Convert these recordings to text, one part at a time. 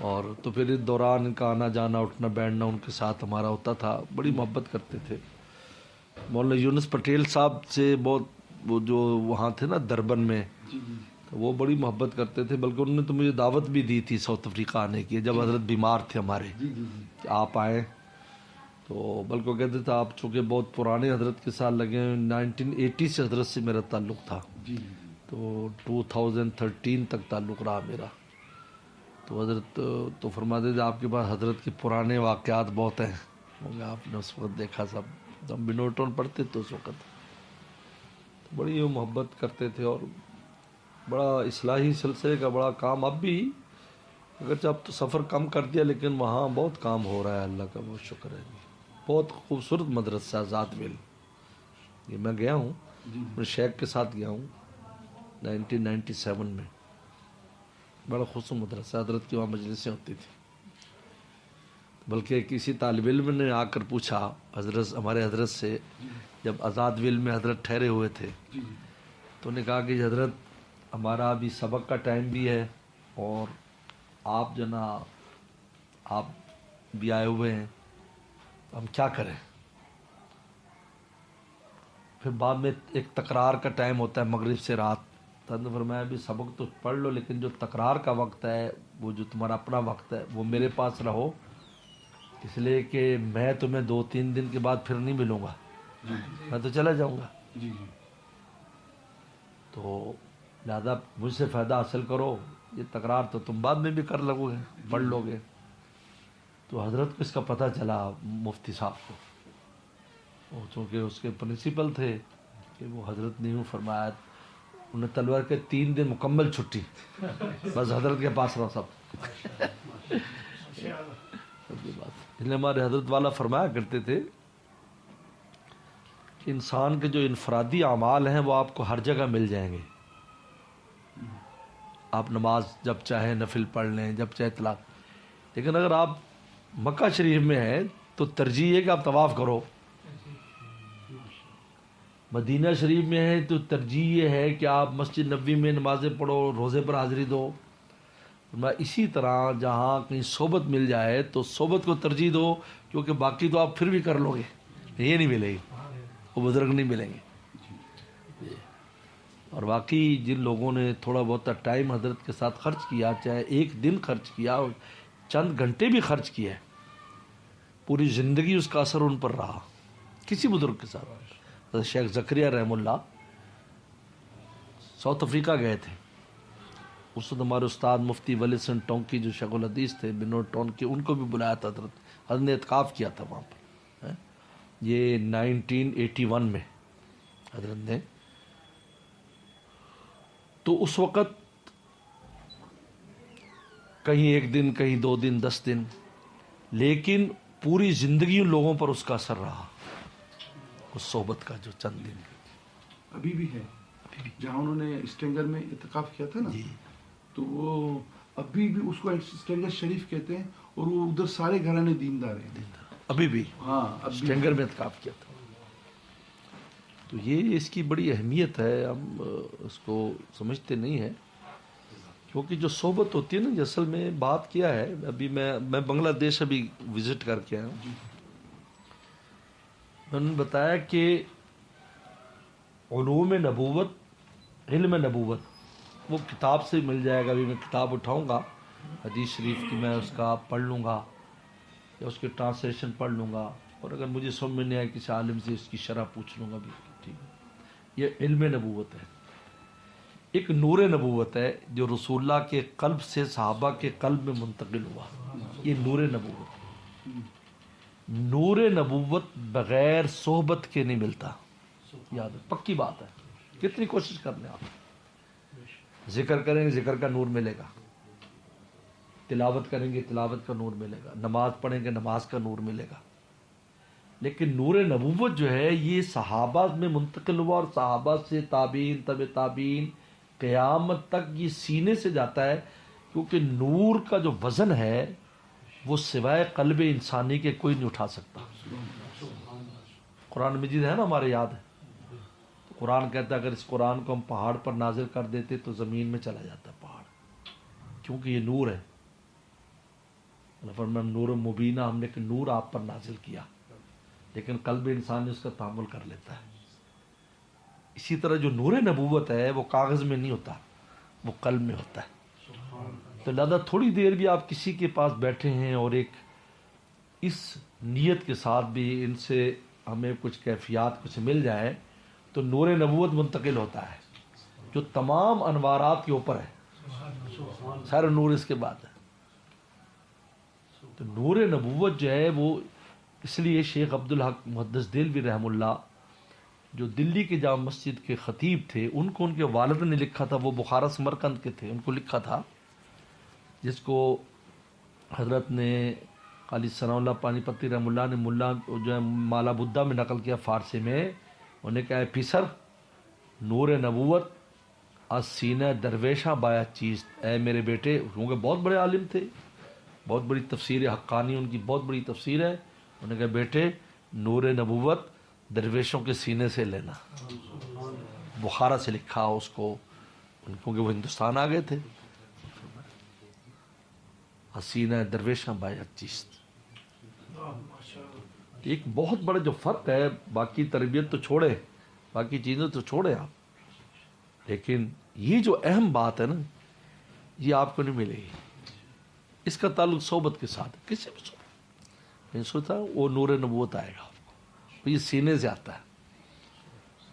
اور تو پھر اس دوران ان کا آنا جانا اٹھنا بیٹھنا ان کے ساتھ ہمارا ہوتا تھا. بڑی محبت کرتے تھے. مولانا یونس پٹیل صاحب سے بہت, وہ جو وہاں تھے نا دربن میں, تو وہ بڑی محبت کرتے تھے. بلکہ انہوں نے تو مجھے دعوت بھی دی تھی ساؤتھ افریقہ آنے کی, جب حضرت بیمار تھے ہمارے, کہ آپ آئیں. تو بلکہ وہ کہتے تھے آپ چونکہ بہت پرانے حضرت کے ساتھ لگے ہیں, 1980 سے حضرت سے میرا تعلق تھا, تو 2013 تک تعلق رہا میرا. تو حضرت تو فرماتے تھے آپ کے پاس حضرت کے پرانے واقعات بہت ہیں, کیونکہ آپ نے اس وقت دیکھا سب, ہم بھی نوٹون پڑھتے تو اس وقت بڑی محبت کرتے تھے. اور بڑا اصلاحی سلسلے کا بڑا کام اب بھی, اگرچہ اب تو سفر کم کر دیا, لیکن وہاں بہت کام ہو رہا ہے, اللہ کا بہت شکر ہے. بہت خوبصورت مدرسہ آزاد ویل, یہ میں گیا ہوں, میں شیخ کے ساتھ گیا ہوں 1997 میں. بڑا خوبصورت مدرسہ, حضرت کی وہاں مجلسیں ہوتی تھیں. بلکہ کسی طالب علم نے آ کر پوچھا حضرت, ہمارے حضرت سے, جب آزاد ویل میں حضرت ٹھہرے ہوئے تھے, تو انہوں نے کہا کہ حضرت ہمارا ابھی سبق کا ٹائم بھی ہے, اور آپ جو نا آپ بھی آئے ہوئے ہیں, ہم کیا کریں. پھر بعد میں ایک تکرار کا ٹائم ہوتا ہے مغرب سے رات, تو نے فرمایا بھی سبق تو پڑھ لو, لیکن جو تکرار کا وقت ہے, وہ جو تمہارا اپنا وقت ہے, وہ میرے پاس رہو, اس لیے کہ میں تمہیں 2-3 دن کے بعد پھر نہیں ملوں گا, میں تو چلا جاؤں گا. تو لہذا مجھ سے فائدہ حاصل کرو, یہ تکرار تو تم بعد میں بھی کر لو گے, پڑھ لو گے. تو حضرت کو اس کا پتہ چلا, مفتی صاحب کو, وہ چونکہ اس کے پرنسپل تھے, کہ وہ حضرت نے یوں فرمایا, انہیں تلوار کے 3 دن مکمل چھٹی, بس حضرت کے پاس رہو سب. اس لیے ہمارے حضرت والا فرمایا کرتے تھے کہ انسان کے جو انفرادی اعمال ہیں وہ آپ کو ہر جگہ مل جائیں گے. آپ نماز جب چاہیں نفل پڑھ لیں, جب چاہے طلاق, لیکن اگر آپ مکہ شریف میں ہیں تو ترجیح ہے کہ آپ طواف کرو. مدینہ شریف میں ہے تو ترجیح یہ ہے کہ آپ مسجد نبوی میں نمازیں پڑھو, روزے پر حاضری دو. اسی طرح جہاں کہیں صحبت مل جائے تو صحبت کو ترجیح دو, کیونکہ باقی تو آپ پھر بھی کر لو گے, یہ نہیں ملے گی, وہ بزرگ نہیں ملیں گے. اور واقعی جن لوگوں نے تھوڑا بہت ٹائم حضرت کے ساتھ خرچ کیا, چاہے ایک دن خرچ کیا, چند گھنٹے بھی خرچ کیا, پوری زندگی اس کا اثر ان پر رہا. کسی بزرگ کے ساتھ, حضرت شیخ زکریا رحم اللہ ساؤتھ افریقہ گئے تھے, اس وقت ہمارے استاد مفتی ولیسن ٹونکی جو شیخ الحدیث تھے بنور ٹون کے, ان کو بھی بلایا تھا حضرت نے اعتکاف کیا تھا وہاں پر. یہ 1981 میں حضرت نے, تو اس وقت کہیں 1 دن, کہیں 2 دن, 10 دن, لیکن پوری زندگی ان لوگوں پر اس کا اثر رہا, اس صحبت کا جو چند دن. ابھی بھی ہے, جہاں انہوں نے اسٹینگر میں اعتکاف کیا تھا نا, تو وہ ابھی بھی اس کو اسٹینگر شریف کہتے ہیں, اور وہ ادھر سارے گھرانے دیندار ہیں ابھی بھی. ہاں, اسٹینگر میں اعتکاف کیا تھا. تو یہ اس کی بڑی اہمیت ہے, ہم اس کو سمجھتے نہیں ہیں, کیونکہ جو صحبت ہوتی ہے نا, اصل میں بات کیا ہے, ابھی میں بنگلہ دیش ابھی وزٹ کر کے آیا ہوں. میں نے بتایا کہ علوم نبوت, علم نبوت, وہ کتاب سے مل جائے گا. ابھی میں کتاب اٹھاؤں گا حدیث شریف کی, میں اس کا پڑھ لوں گا, یا اس کے ٹرانسلیشن پڑھ لوں گا, اور اگر مجھے سمجھ میں نہیں آئے کسی عالم سے اس کی شرح پوچھ لوں گا بھی. ٹھیک ہے, یہ علم نبوت ہے. ایک نور نبوت ہے جو رسول اللہ کے قلب سے صحابہ کے قلب میں منتقل ہوا, یہ نور نبوت. نور نبوت بغیر صحبت کے نہیں ملتا, یاد ہے, پکی بات ہے. کتنی کوشش کر لیں آپ, ذکر کریں گے ذکر کا نور ملے گا, تلاوت کریں گے تلاوت کا نور ملے گا, نماز پڑھیں گے نماز کا نور ملے گا. لیکن نور نبوت جو ہے یہ صحابہ میں منتقل ہوا, اور صحابہ سے تابعین, طب تابعین, قیامت تک یہ سینے سے جاتا ہے, کیونکہ نور کا جو وزن ہے وہ سوائے قلب انسانی کے کوئی نہیں اٹھا سکتا. قرآن مجید ہے نا ہمارے, یاد ہے, قرآن کہتا ہے اگر اس قرآن کو ہم پہاڑ پر نازل کر دیتے تو زمین میں چلا جاتا پہاڑ. کیونکہ یہ نور ہے. اللہ فرمایا نور مبینہ ہم نے کہ نور آپ پر نازل کیا، لیکن قلب انسان اس کا تحمل کر لیتا ہے. اسی طرح جو نور نبوت ہے وہ کاغذ میں نہیں ہوتا، وہ قلب میں ہوتا ہے. تو لہذا تھوڑی دیر بھی آپ کسی کے پاس بیٹھے ہیں اور ایک اس نیت کے ساتھ بھی ان سے ہمیں کچھ کیفیات کچھ مل جائے تو نور نبوت منتقل ہوتا ہے جو تمام انوارات کے اوپر ہے. سارا نور اس کے بعد ہے. تو نور نبوت جو ہے وہ اس لیے شیخ عبدالحق محدث دہلوی رحم اللہ جو دلی کے جامع مسجد کے خطیب تھے، ان کو ان کے والد نے لکھا تھا. وہ بخارا سمرقند کے تھے. ان کو لکھا تھا جس کو حضرت نے قالی ثناء اللہ پانی پتی رحم اللہ نے ملا جو ہے مالا بدھا میں نقل کیا فارسی میں. انہوں نے کہا ہے پیسر نور نبوت از سینہ درویشہ بایا چیز. اے میرے بیٹے، کیونکہ بہت بڑے عالم تھے، بہت بڑی تفسیر حقانی ان کی بہت بڑی تفسیر ہے. انہوں نے کہا بیٹے نور نبوت درویشوں کے سینے سے لینا. بخارا سے لکھا اس کو، کیونکہ وہ ہندوستان آ گئے تھے. حسینہ درویشاں بایا چیز. ایک بہت بڑا جو فرق ہے، باقی تربیت تو چھوڑے، باقی چیزیں تو چھوڑے آپ، لیکن یہ جو اہم بات ہے نا یہ آپ کو نہیں ملے گی. اس کا تعلق صحبت کے ساتھ ہے. کسی بھی صحبت میں سوچا وہ نور نبوت آئے گا آپ کو. یہ سینے سے آتا ہے،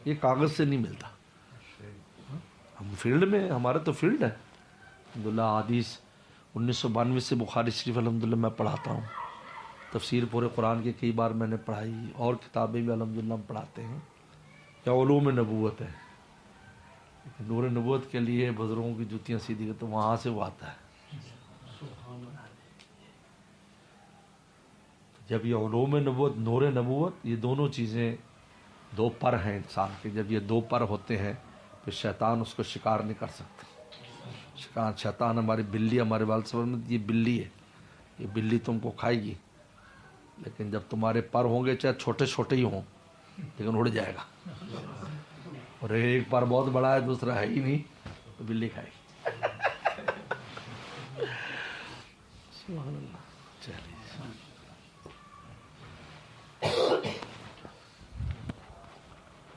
یہ کاغذ سے نہیں ملتا. ہم فیلڈ میں، ہمارا تو فیلڈ ہے الحمدللہ. حدیث 1992 سے بخاری شریف الحمدللہ میں پڑھاتا ہوں. تفسیر پورے قرآن کے کئی بار میں نے پڑھائی، اور کتابیں بھی الحمدللہ ہم پڑھاتے ہیں. کیا علوم نبوت ہے. نور نبوت کے لیے بزرگوں کی جوتیاں سیدھی تو وہاں سے وہ آتا ہے. جب یہ علوم نبوت، نور نبوت، یہ دونوں چیزیں دو پر ہیں انسان کے. جب یہ دو پر ہوتے ہیں پھر شیطان اس کو شکار نہیں کر سکتا. شیطان ہماری بلی، ہمارے والد صاحب یہ بلی ہے، یہ بلی تم کو کھائے گی، لیکن جب تمہارے پر ہوں گے چاہے چھوٹے چھوٹے ہی ہوں لیکن اڑ جائے گا. اور ایک پر بہت بڑا ہے دوسرا ہے ہی نہیں تو بلی کھائے گی.